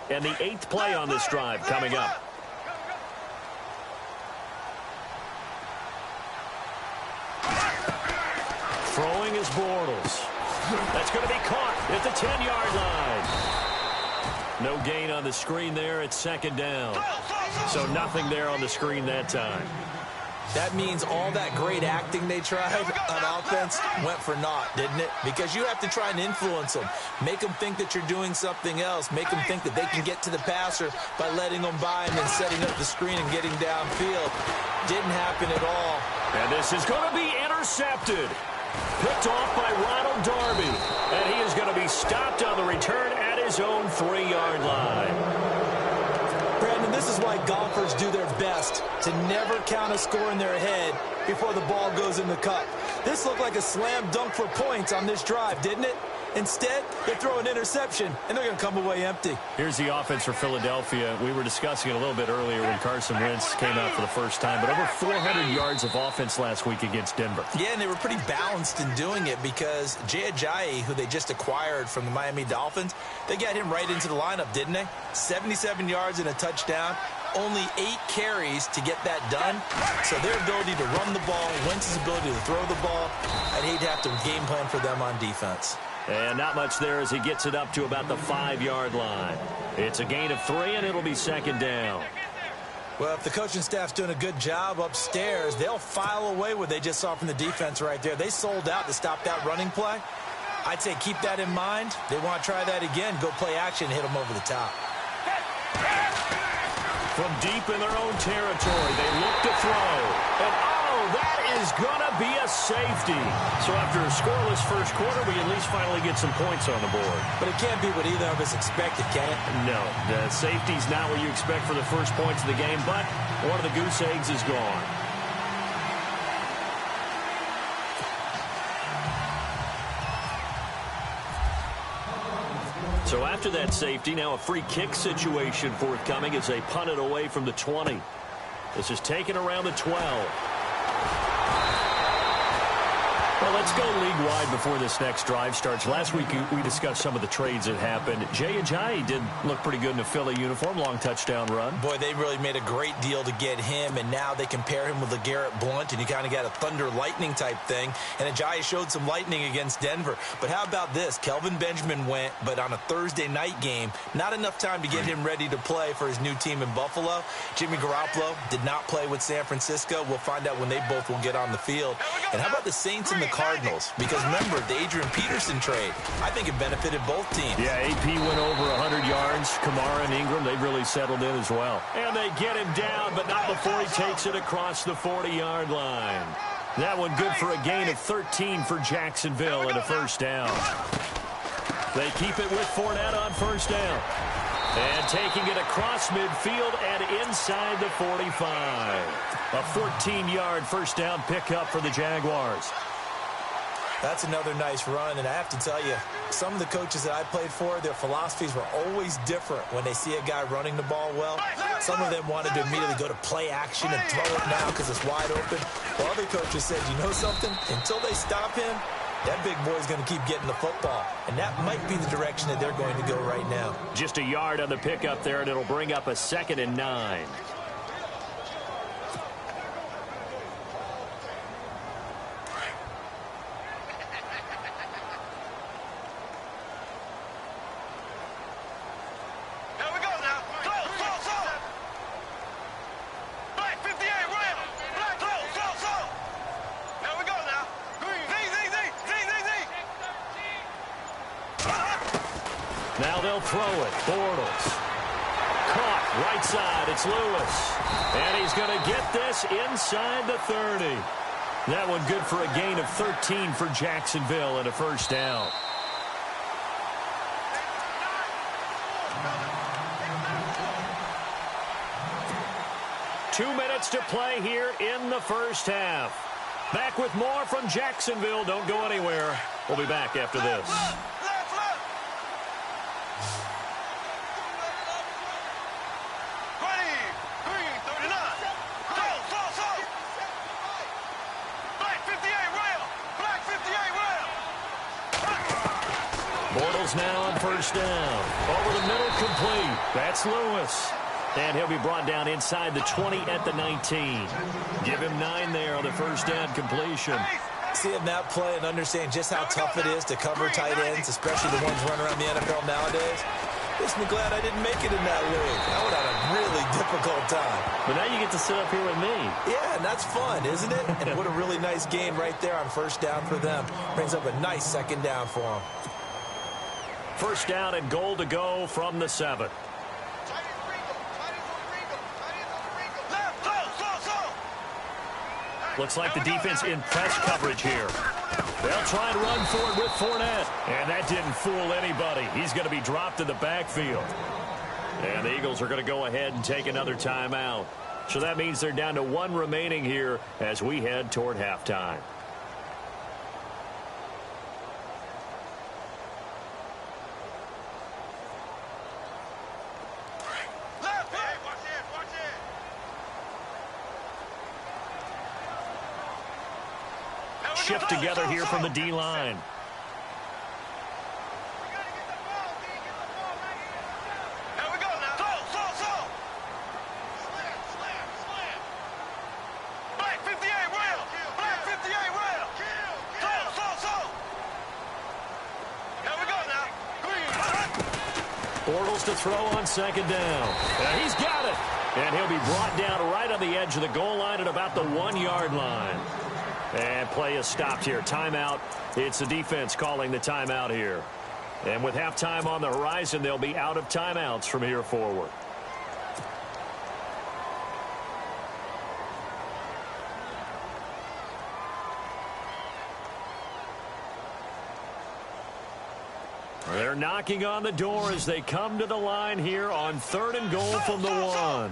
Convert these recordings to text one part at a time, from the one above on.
And the 8th play on this drive coming up. Throwing is Bortles. That's going to be caught at the 10-yard line. No gain on the screen there. It's 2nd down. So nothing there on the screen that time. That means all that great acting they tried on offense went for naught, didn't it? Because you have to try and influence them. Make them think that you're doing something else. Make them think that they can get to the passer by letting them by him and setting up the screen and getting downfield. Didn't happen at all. And this is going to be intercepted. Picked off by Ronald Darby. And he is going to be stopped on the return at his own 3-yard line. Brandon, this is why golfers do their best to never count a score in their head before the ball goes in the cup. This looked like a slam dunk for points on this drive, didn't it? Instead, they throw an interception, and they're going to come away empty. Here's the offense for Philadelphia. We were discussing it a little bit earlier when Carson Wentz came out for the first time, but over 400 yards of offense last week against Denver. Yeah, and they were pretty balanced in doing it because Jay Ajayi, who they just acquired from the Miami Dolphins, they got him right into the lineup, didn't they? 77 yards and a touchdown. Only 8 carries to get that done. So their ability to run the ball, Wentz's ability to throw the ball, I'd hate to have to game plan for them on defense. And not much there as he gets it up to about the 5-yard line. It's a gain of 3, and it'll be 2nd down. Well, if the coaching staff's doing a good job upstairs, they'll file away what they just saw from the defense right there. They sold out to stop that running play. I'd say keep that in mind. They want to try that again. Go play action and hit them over the top. From deep in their own territory, they look to throw. And, oh, that is going to be a safety. So after a scoreless first quarter, we at least finally get some points on the board. But it can't be what either of us expected, can it? No, the safety's not what you expect for the first points of the game, but one of the goose eggs is gone. So after that safety, now a free kick situation forthcoming as they punt it away from the 20. This is taken around the 12. Well, let's go league-wide before this next drive starts. Last week, we discussed some of the trades that happened. Jay Ajayi did look pretty good in a Philly uniform, long touchdown run. Boy, they really made a great deal to get him, and now they compare him with LeGarrette Blount, and you kind of got a thunder-lightning type thing. And Ajayi showed some lightning against Denver. But how about this? Kelvin Benjamin went, but on a Thursday night game, not enough time to get him ready to play for his new team in Buffalo. Jimmy Garoppolo did not play with San Francisco. We'll find out when they both will get on the field. And how about the Saints and the Cardinals? Because remember, the Adrian Peterson trade, I think it benefited both teams. Yeah, AP went over 100 yards. Kamara and Ingram, they've really settled in as well. And they get him down, but not before he takes it across the 40-yard line. That one good for a gain of 13 for Jacksonville and a first down. They keep it with Fournette on first down. And taking it across midfield and inside the 45. A 14-yard first down pickup for the Jaguars. That's another nice run, and I have to tell you, some of the coaches that I played for, their philosophies were always different when they see a guy running the ball well. Some of them wanted to immediately go to play action and throw it now because it's wide open. While other coaches said, you know something? Until they stop him, that big boy's going to keep getting the football. And that might be the direction that they're going to go right now. Just a yard on the pickup there, and it'll bring up a 2nd and 9. Now they'll throw it. Bortles. Caught. Right side. It's Lewis. And he's going to get this inside the 30. That one good for a gain of 13 for Jacksonville and a first down. Two minutes to play here in the first half. Back with more from Jacksonville. Don't go anywhere. We'll be back after this. Bortles now on first down. Over the middle, complete. That's Lewis. And he'll be brought down inside the 20 at the 19. Give him 9 there on the first down completion. Seeing that play and understanding just how tough it is to cover tight ends, especially the ones running around the NFL nowadays, makes me glad I didn't make it in that league. I would have a really difficult time. But now you get to sit up here with me. Yeah, and that's fun, isn't it? And what a really nice gain right there on first down for them. Brings up a nice second down for them. First down and goal to go from the 7. Looks like the defense in press coverage here. They'll try and run for it with Fournette. And that didn't fool anybody. He's going to be dropped in the backfield. And the Eagles are going to go ahead and take another timeout. So that means they're down to 1 remaining here as we head toward halftime. Shift together here from the D-line. Bortles to throw on second down. He's got it. And he'll be brought down right on the edge of the goal line at about the 1-yard line. And play is stopped here. Timeout. It's the defense calling the timeout here. And with halftime on the horizon, they'll be out of timeouts from here forward. They're knocking on the door as they come to the line here on 3rd and goal from the 1.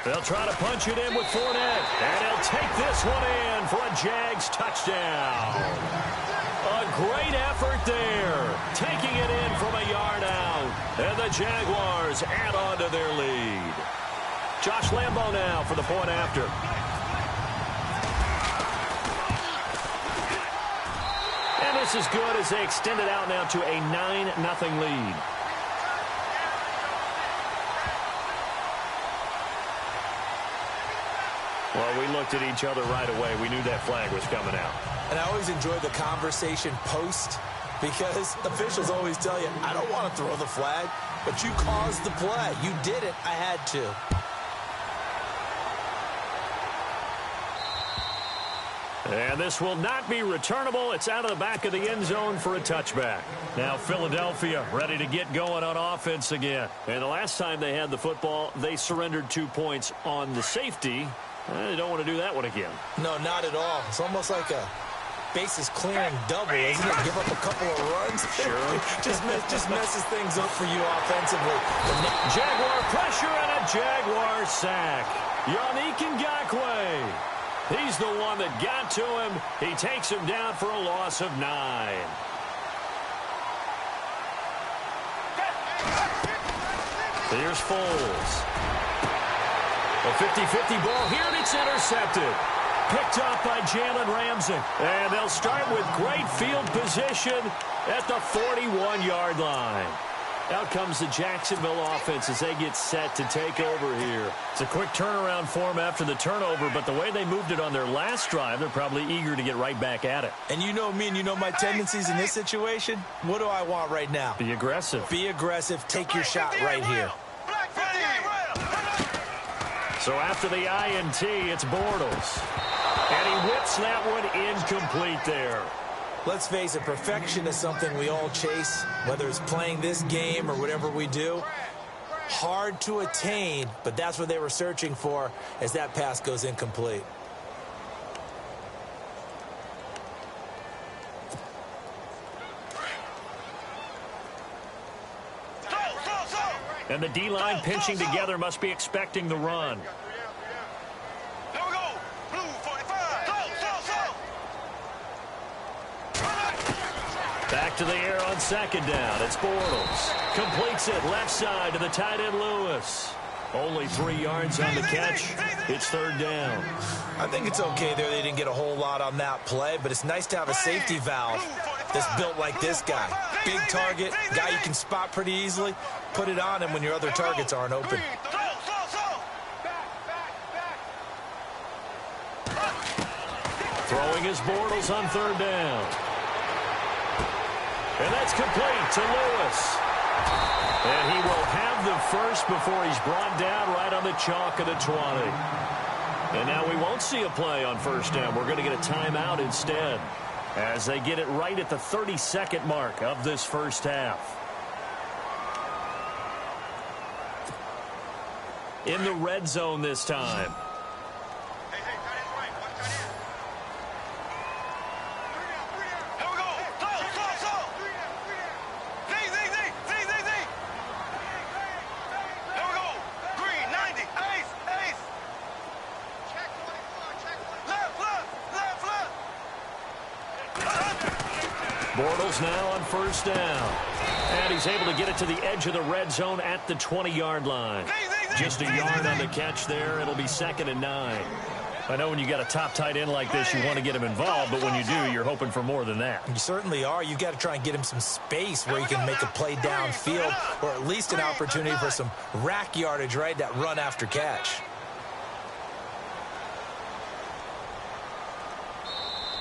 They'll try to punch it in with Fournette. And he'll take this one in for a Jags touchdown. A great effort there. Taking it in from a yard out. And the Jaguars add on to their lead. Josh Lambo now for the point after. And this is good as they extend it out now to a 9-0 lead. Well, we looked at each other right away. We knew that flag was coming out. And I always enjoy the conversation post because officials always tell you, I don't want to throw the flag, but you caused the play. You did it. I had to. And this will not be returnable. It's out of the back of the end zone for a touchback. Now Philadelphia ready to get going on offense again. And the last time they had the football, they surrendered 2 points on the safety. They don't want to do that one again. No, not at all. It's almost like a bases clearing double, isn't it? Give up a couple of runs. Sure. just messes things up for you offensively. Jaguar pressure and a Jaguar sack. Yannick Ngakoue. He's the one that got to him. He takes him down for a loss of 9. Here's Foles. A 50-50 ball here, and it's intercepted. Picked off by Jalen Ramsey. And they'll start with great field position at the 41-yard line. Out comes the Jacksonville offense as they get set to take over here. It's a quick turnaround for them after the turnover, but the way they moved it on their last drive, they're probably eager to get right back at it. And you know me and you know my tendencies in this situation. What do I want right now? Be aggressive. Be aggressive. Take your shot right here. So after the INT, it's Bortles. And he whips that one incomplete there. Let's face it, perfection is something we all chase, whether it's playing this game or whatever we do. Hard to attain, but that's what they were searching for as that pass goes incomplete. And the D-line pinching together must be expecting the run. Back to the air on second down. It's Bortles. Completes it left side to the tight end Lewis. Only 3 yards on the catch. It's third down. I think it's okay there. They didn't get a whole lot on that play, but it's nice to have a safety valve. that's built like this guy. Big target, guy you can spot pretty easily. Put it on him when your other targets aren't open. Throwing his Bortles on third down. And that's complete to Lewis. And he will have the first before he's brought down right on the chalk of the 20. And now we won't see a play on first down. We're going to get a timeout instead as they get it right at the 32nd mark of this first half. In the red zone this time. Bortles now on first down. And he's able to get it to the edge of the red zone at the 20-yard line. Just a yard on the catch there. It'll be 2nd and 9. I know when you got a top tight end like this, you want to get him involved, but when you do, you're hoping for more than that. You certainly are. You've got to try and get him some space where he can make a play downfield, or at least an opportunity for some rack yardage, right? That run after catch.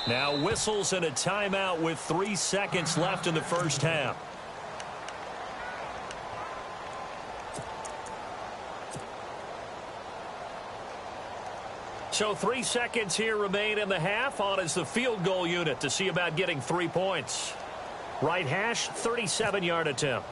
Now whistles and a timeout with 3 seconds left in the first half. So 3 seconds here remain in the half. On is the field goal unit to see about getting 3 points. Right hash, 37-yard attempt.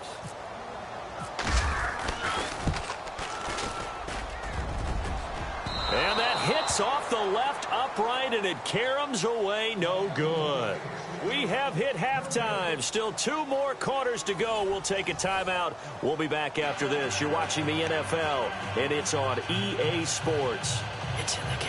And that hits off the left upright, and it caroms away, no good. We have hit halftime. Still 2 more quarters to go. We'll take a timeout. We'll be back after this. You're watching the NFL, and it's on EA Sports. It's in the game.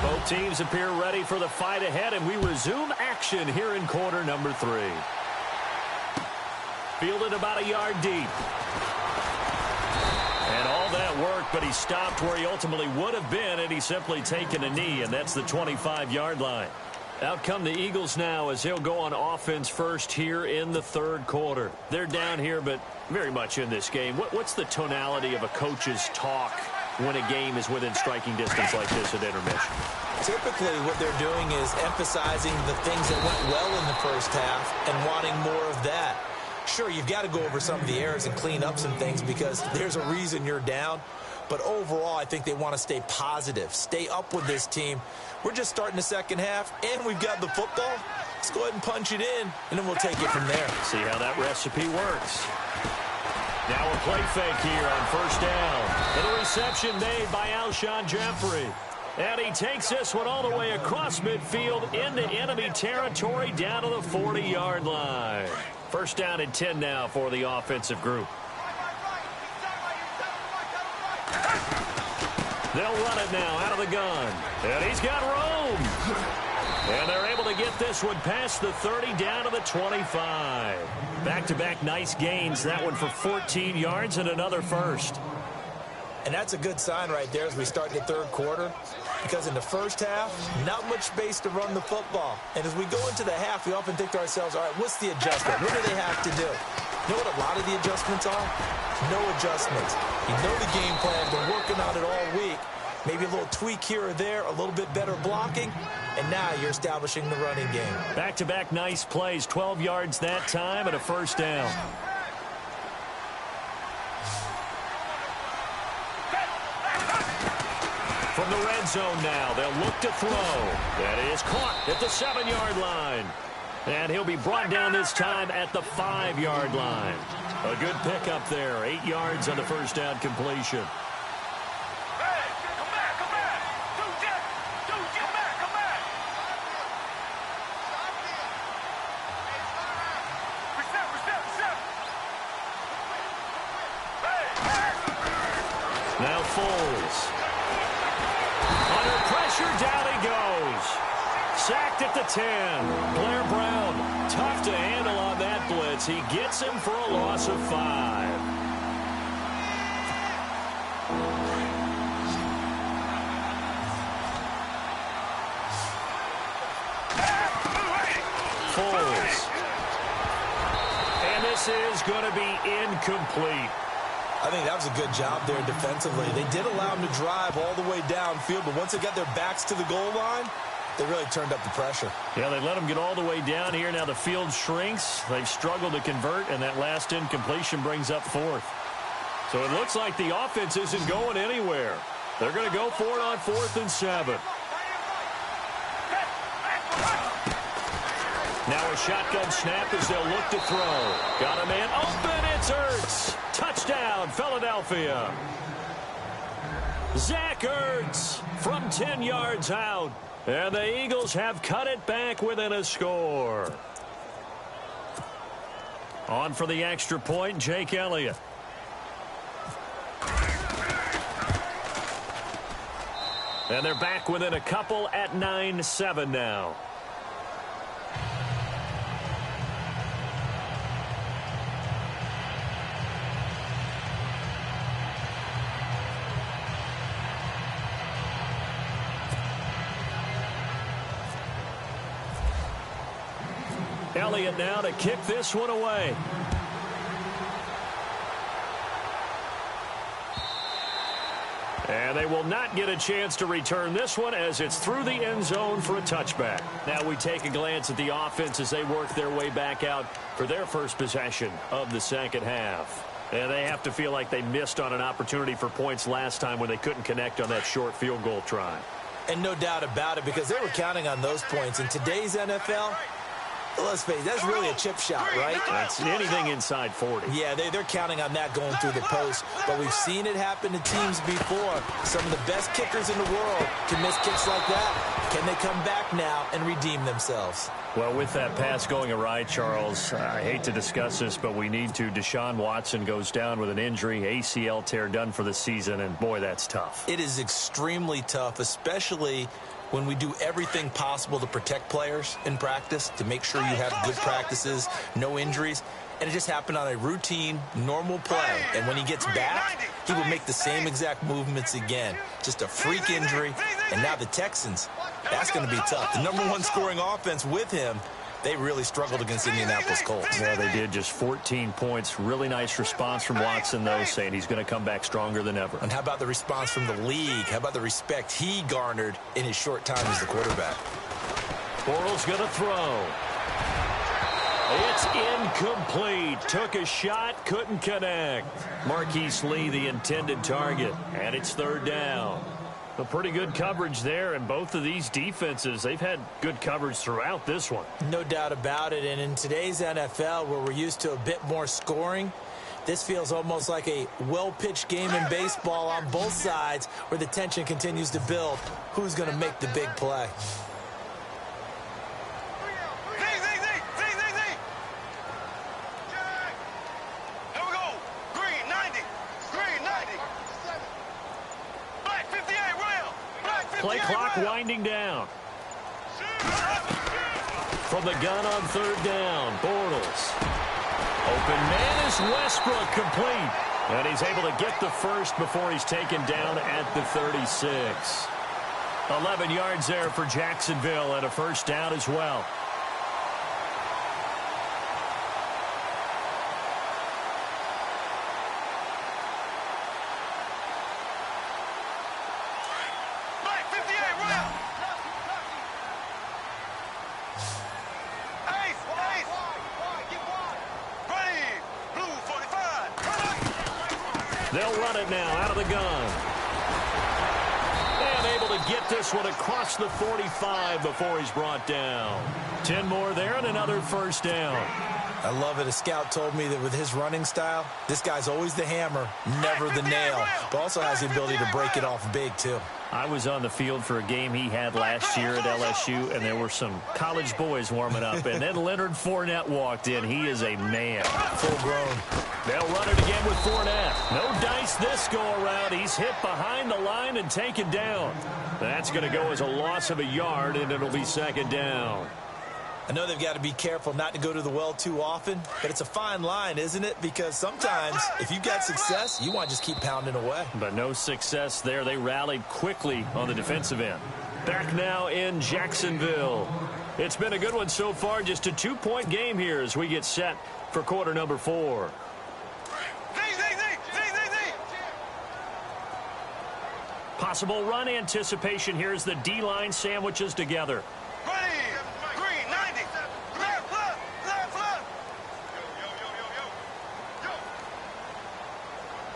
Both teams appear ready for the fight ahead, and we resume action here in quarter number 3. Fielded about a yard deep. And all that work, but he stopped where he ultimately would have been, and he's simply taken a knee, and that's the 25-yard line. Out come the Eagles now as he'll go on offense first here in the third quarter. They're down here, but very much in this game. What's the tonality of a coach's talk when a game is within striking distance like this at intermission? Typically, what they're doing is emphasizing the things that went well in the first half and wanting more of that. Sure, you've got to go over some of the errors and clean up some things because there's a reason you're down. But overall, I think they want to stay positive, stay up with this team. We're just starting the second half, and we've got the football. Let's go ahead and punch it in, and then we'll take it from there. See how that recipe works. Now a play fake here on first down. And a reception made by Alshon Jeffrey. And he takes this one all the way across midfield into enemy territory down to the 40-yard line. First down and 10 now for the offensive group. They'll run it now out of the gun. And he's got room. And they're able to get this one past the 30 down to the 25. Back-to-back nice gains. That one for 14 yards and another first. And that's a good sign right there as we start the third quarter. Because in the first half, not much space to run the football. And as we go into the half, we often think to ourselves, all right, what's the adjustment? What do they have to do? You know what a lot of the adjustments are? No adjustments. You know the game plan. Been working on it all week. Maybe a little tweak here or there, a little bit better blocking, and now you're establishing the running game. Back-to-back nice plays, 12 yards that time and a first down. From the red zone now, they'll look to throw. That is caught at the 7-yard line. And he'll be brought down this time at the 5-yard line. A good pickup there, 8 yards on the first down completion. Now Foles. Under pressure, down he goes. Sacked at the 10. Blair Brown, tough to handle on that blitz. He gets him for a loss of 5. This is going to be incomplete. I think that was a good job there defensively. They did allow them to drive all the way downfield, but once they got their backs to the goal line, they really turned up the pressure. Yeah, they let them get all the way down here. Now the field shrinks. They've struggled to convert, and that last incompletion brings up fourth. So it looks like the offense isn't going anywhere. They're going to go for it on 4th and 7. Now a shotgun snap as they'll look to throw. Got a man open. It's Ertz. Touchdown, Philadelphia. Zach Ertz from 10 yards out. And the Eagles have cut it back within a score. On for the extra point, Jake Elliott. And they're back within a couple at 9-7 now. Elliott now to kick this one away. And they will not get a chance to return this one as it's through the end zone for a touchback. Now we take a glance at the offense as they work their way back out for their first possession of the second half. And they have to feel like they missed on an opportunity for points last time when they couldn't connect on that short field goal try. And no doubt about it, because they were counting on those points. In today's NFL, let's face it, that's really a chip shot, right? That's anything inside 40. Yeah, they're counting on that going through the post. But we've seen it happen to teams before. Some of the best kickers in the world can miss kicks like that. Can they come back now and redeem themselves? Well, with that pass going awry, Charles, I hate to discuss this, but we need to. Deshaun Watson goes down with an injury, ACL tear done for the season, and boy, that's tough. It is extremely tough, especially when we do everything possible to protect players in practice, to make sure you have good practices, no injuries. And it just happened on a routine, normal play. And when he gets back, he will make the same exact movements again. Just a freak injury. And now the Texans, that's going to be tough. The #1 scoring offense with him, they really struggled against Indianapolis Colts. Yeah, they did. Just 14 points. Really nice response from Watson, though, saying he's going to come back stronger than ever. And how about the response from the league? How about the respect he garnered in his short time as the quarterback? Bortles going to throw. It's incomplete. Took a shot, couldn't connect. Marquise Lee, the intended target, and it's 3rd down. A pretty good coverage there, and both of these defenses, they've had good coverage throughout this one. No doubt about it, and in today's NFL, where we're used to a bit more scoring, this feels almost like a well-pitched game in baseball on both sides where the tension continues to build. Who's going to make the big play? Play clock winding down. From the gun on 3rd down, Bortles. Open man is Westbrook, complete. And he's able to get the first before he's taken down at the 36. 11 yards there for Jacksonville and a first down as well. They'll run it now out of the gun. And able to get this one across the 45 before he's brought down. 10 more there and another first down. I love it. A scout told me that with his running style, this guy's always the hammer, never the nail, but also has the ability to break it off big, too. I was on the field for a game he had last year at LSU, and there were some college boys warming up, and then Leonard Fournette walked in. He is a man. Full grown. They'll run it again with Fournette. No dice this go-around. He's hit behind the line and taken down. That's going to go as a loss of a yard, and it'll be 2nd down. I know they've got to be careful not to go to the well too often, but it's a fine line, isn't it? Because sometimes if you've got success, you want to just keep pounding away. But no success there. They rallied quickly on the defensive end. Back now in Jacksonville. It's been a good one so far. Just a 2-point game here as we get set for quarter number 4. Possible run anticipation here as the D-line sandwiches together. Ready, green, 90, left, left, left, left. Yo.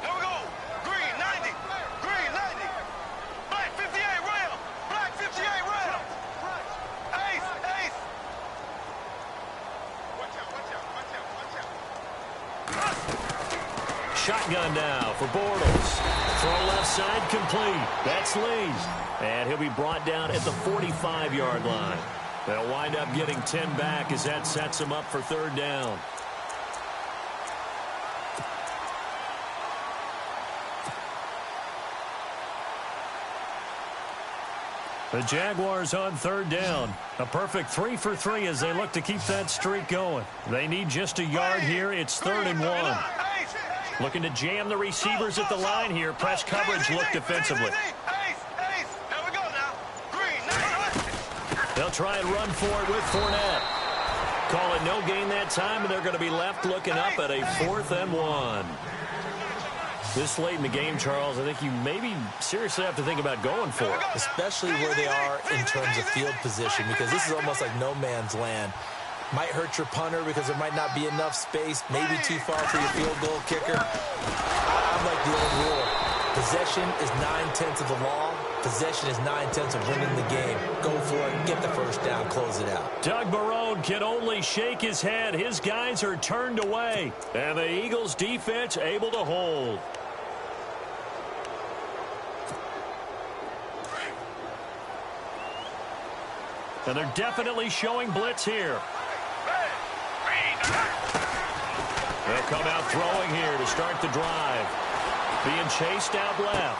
There we go, green, 90, black 58 rail, black 58 rail. Ace. Watch out. Shotgun now for Bortles. Throw left side complete. That's Lee. And he'll be brought down at the 45-yard line. They'll wind up getting 10 back as that sets him up for 3rd down. The Jaguars on 3rd down. A perfect 3 for 3 as they look to keep that streak going. They need just a yard here. It's 3rd and 1. Looking to jam the receivers at the line here. Press coverage look defensively. They'll try and run for it with Fournette. Call it no gain that time, and they're going to be left looking up at a 4th and 1. This late in the game, Charles, I think you maybe seriously have to think about going for it. Especially where they are in terms of field position, because this is almost like no man's land. Might hurt your punter because there might not be enough space, maybe too far for your field goal kicker. I'm like the old rule. Possession is 9/10 of the law. Possession is 9/10 of winning the game. Go for it, get the first down, close it out. Doug Marrone can only shake his head. His guys are turned away, and the Eagles defense able to hold. And they're definitely showing blitz here. They'll come out throwing here to start the drive. Being chased out left.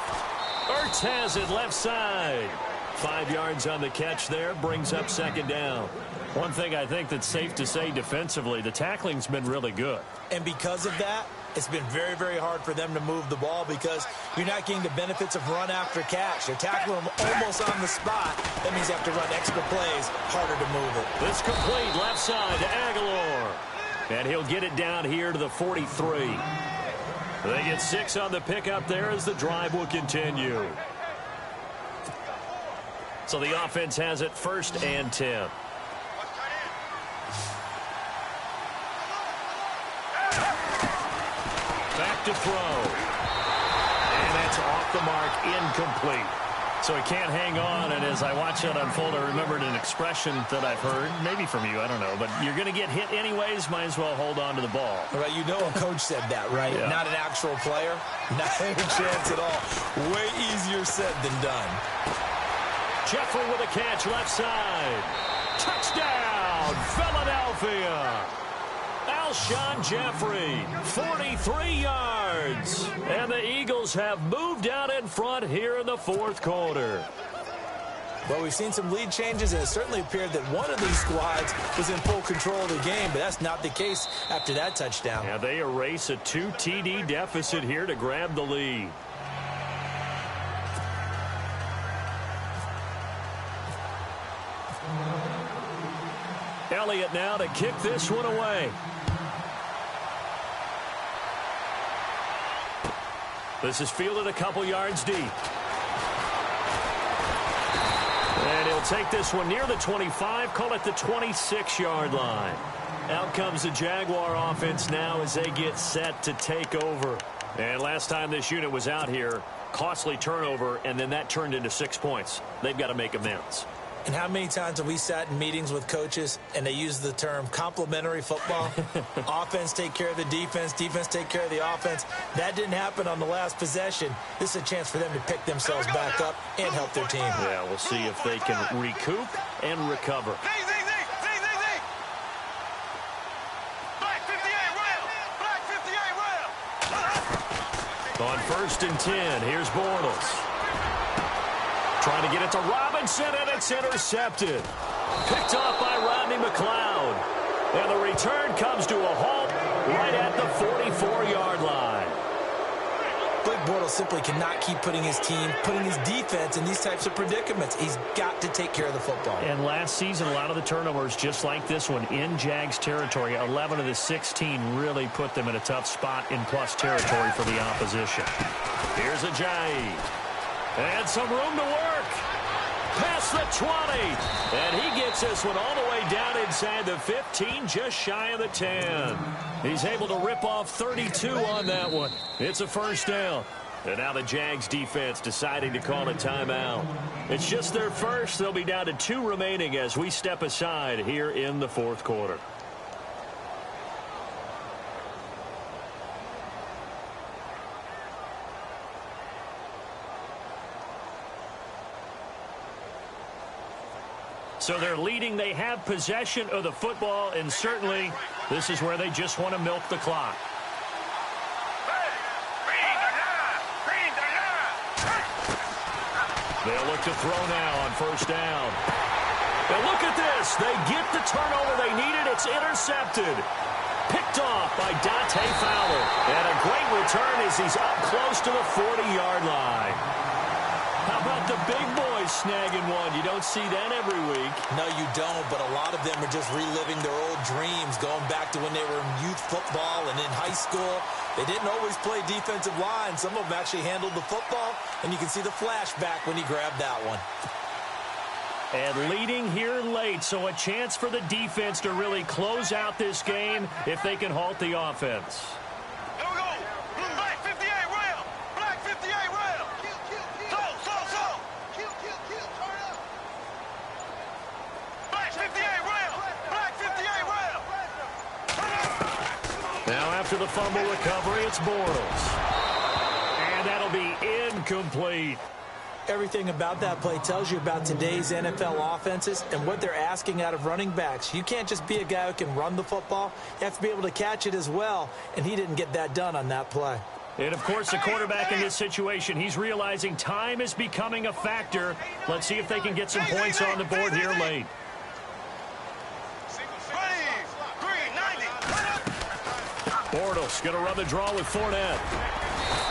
Ertz has it left side. 5 yards on the catch there. Brings up 2nd down. One thing I think that's safe to say defensively, the tackling's been really good. And because of that, it's been very, very hard for them to move the ball because you're not getting the benefits of run after catch. You're tackling them almost on the spot. That means you have to run extra plays, harder to move it. It's complete left side to Aguilar. And he'll get it down here to the 43. They get 6 on the pickup there as the drive will continue. So the offense has it 1st and 10. Back to throw. And that's off the mark, incomplete. So he can't hang on, and as I watch that unfold, I remembered an expression that I've heard, maybe from you, I don't know, but you're going to get hit anyways, might as well hold on to the ball. Right, you know a coach said that, right? Yeah. Not an actual player. Not a chance at all. Way easier said than done. Jeffrey with a catch left side. Touchdown, Philadelphia. Alshon Jeffrey, 43 yards. And the Eagles have moved out in front here in the 4th quarter. Well, we've seen some lead changes, and it certainly appeared that one of these squads was in full control of the game, but that's not the case after that touchdown. Yeah, they erase a 2 TD deficit here to grab the lead. Elliott now to kick this one away. This is fielded a couple yards deep. And he'll take this one near the 25, call it the 26-yard line. Out comes the Jaguar offense now as they get set to take over. And last time this unit was out here, costly turnover, and then that turned into 6 points. They've got to make amends. And how many times have we sat in meetings with coaches and they use the term complementary football? Offense take care of the defense, defense take care of the offense. That didn't happen on the last possession. This is a chance for them to pick themselves back up and help their team. Yeah, we'll see if they can recoup and recover. On 1st and 10, here's Bortles. Trying to get it to Robinson, and it's intercepted. Picked off by Rodney McLeod. And the return comes to a halt right at the 44-yard line. Blake Bortles simply cannot keep putting his defense in these types of predicaments. He's got to take care of the football. And last season, a lot of the turnovers, just like this one, in Jags territory, 11 of the 16 really put them in a tough spot in plus territory for the opposition. Here's Ajayi. And some room to work. Past the 20. And he gets this one all the way down inside the 15, just shy of the 10. He's able to rip off 32 on that one. It's a first down. And now the Jags defense deciding to call a timeout. It's just their first. They'll be down to 2 remaining as we step aside here in the fourth quarter. So they're leading. They have possession of the football, and certainly this is where they just want to milk the clock. They'll look to throw now on first down. And look at this. They get the turnover they needed. It's intercepted. Picked off by Dante Fowler. And a great return as he's up close to the 40-yard line. How about the big boys snagging one? You don't see that every week. No, you don't, but a lot of them are just reliving their old dreams, going back to when they were in youth football and in high school. They didn't always play defensive line. Some of them actually handled the football, and you can see the flashback when he grabbed that one. And leading here late, so a chance for the defense to really close out this game if they can halt the offense. Here we go. Black 58 rail. Black 58 rail. So. Turn up. Black 58 rail. Black 58 rail. Now after the fumble recovery, it's Bortles. And that'll be incomplete. Everything about that play tells you about today's NFL offenses and what they're asking out of running backs. You can't just be a guy who can run the football. You have to be able to catch it as well, and he didn't get that done on that play. And, of course, the quarterback in this situation, he's realizing time is becoming a factor. Let's see if they can get some points on the board here late. Bortles going to run the draw with Fournette.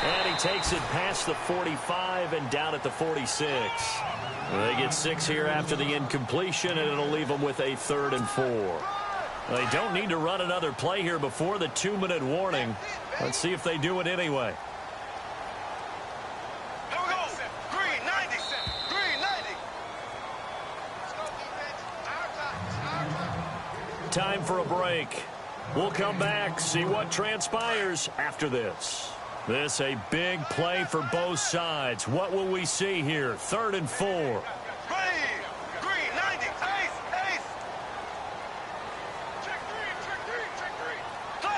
And he takes it past the 45 and down at the 46. They get 6 here after the incompletion, and it'll leave them with a 3rd and 4. They don't need to run another play here before the 2-minute warning. Let's see if they do it anyway. Here we go. Green 90. Green 90. Time for a break. We'll come back, see what transpires after this. This a big play for both sides. What will we see here? 3rd and 4. Green 90. Ace. Check three. So.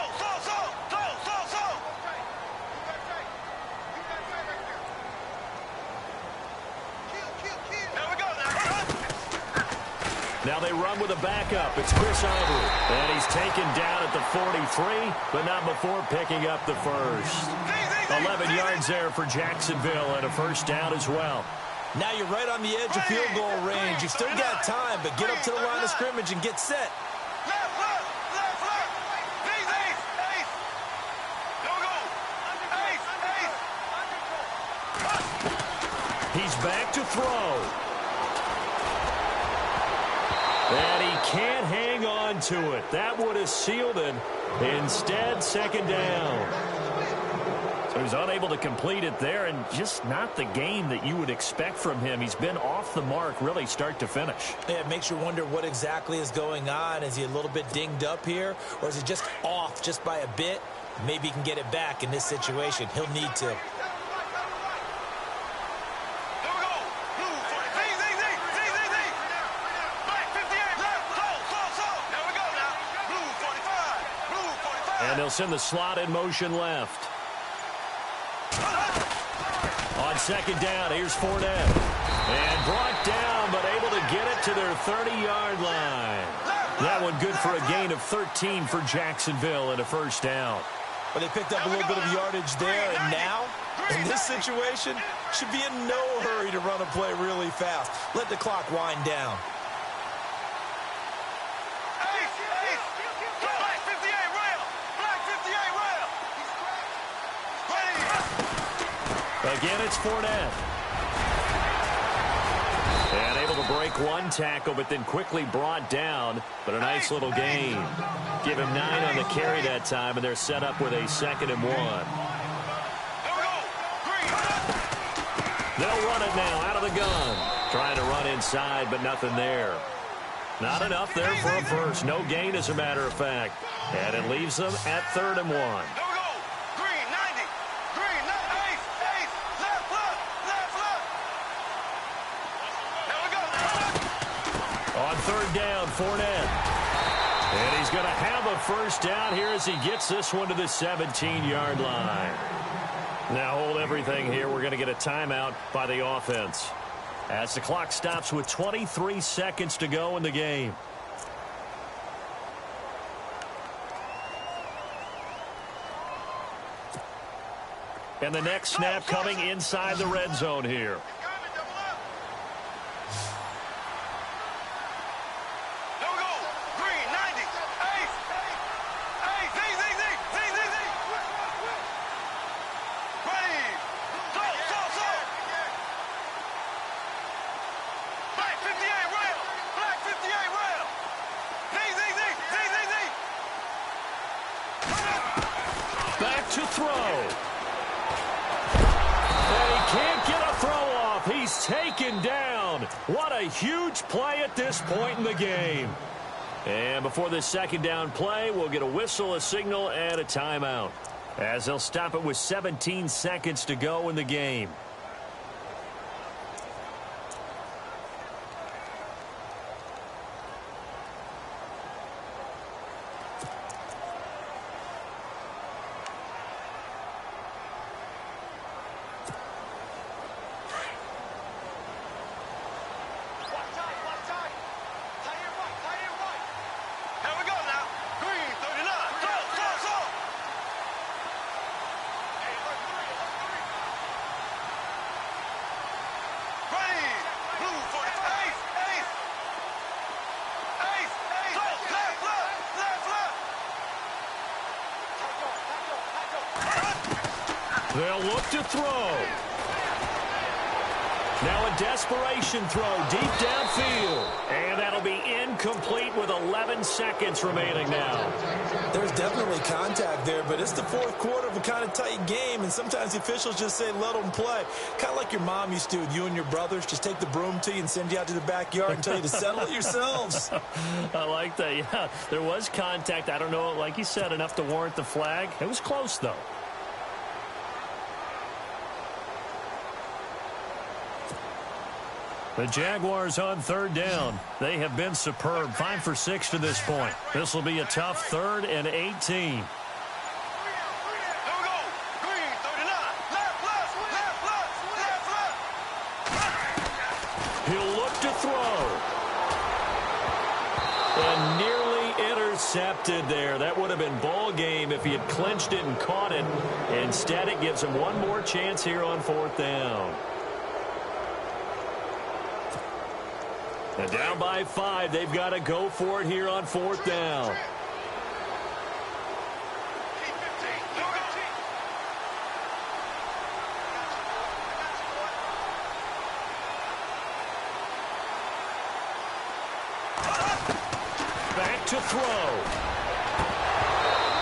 Here we go Now they run with a backup. It's Chris Ivory. And he's taken down at the 43, but not before picking up the first. 11 yards there for Jacksonville and a first down as well. Now you're right on the edge of field goal range. You've still got time, but get up to the line of scrimmage and get set. Left. Ace. Here we go. Ace. He's back to throw. And he can't hang on to it. That would have sealed it. Instead, 2nd down. So he's unable to complete it there, and just not the game that you would expect from him. He's been off the mark really start to finish. Yeah, it makes you wonder what exactly is going on. Is he a little bit dinged up here, or is he just off just by a bit? Maybe he can get it back in this situation. He'll need to. And they'll send the slot in motion left. On 2nd down, here's Fournette. And brought down, but able to get it to their 30-yard line. That one good for a gain of 13 for Jacksonville and a first down. But they picked up a little bit of yardage there, and now, in this situation, should be in no hurry to run a play really fast. Let the clock wind down. Again, it's Fournette. And able to break one tackle, but then quickly brought down. But a nice little gain. Give him 9 on the carry that time, and they're set up with a 2nd and 1. They'll run it now out of the gun. Trying to run inside, but nothing there. Not enough there for a first. No gain, as a matter of fact. And it leaves them at 3rd and 1. On 3rd down, Fournette. And he's going to have a first down here as he gets this one to the 17-yard line. Now hold everything here. We're going to get a timeout by the offense as the clock stops with 23 seconds to go in the game. And the next snap coming inside the red zone here. Back to throw. And he can't get a throw off. He's taken down. What a huge play at this point in the game. And before this 2nd down play, we'll get a whistle, a signal, and a timeout, as they'll stop it with 17 seconds to go in the game. They'll look to throw. Now a desperation throw deep downfield. And that'll be incomplete with 11 seconds remaining now. There's definitely contact there, but it's the 4th quarter of a kind of tight game, and sometimes the officials just say let them play. Kind of like your mom used to with you and your brothers. Just take the broom to you and send you out to the backyard and tell you to settle it yourselves. I like that. Yeah, there was contact. I don't know, like you said, enough to warrant the flag. It was close, though. The Jaguars on 3rd down. They have been superb. 5 for 6 to this point. This will be a tough 3rd and 18. He'll look to throw. And nearly intercepted there. That would have been ball game if he had clinched it and caught it. Instead, it gives him one more chance here on 4th down. And down by 5, they've got to go for it here on 4th down. Back to throw.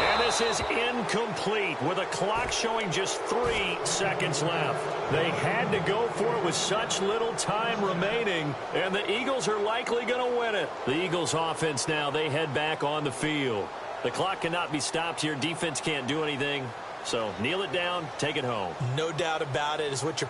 And this is incomplete with a clock showing just 3 seconds left. They had to go for it with such little time remaining, and the Eagles are likely going to win it. The Eagles offense now, they head back on the field. The clock cannot be stopped here. Defense can't do anything. So kneel it down, take it home. No doubt about it. Is what you're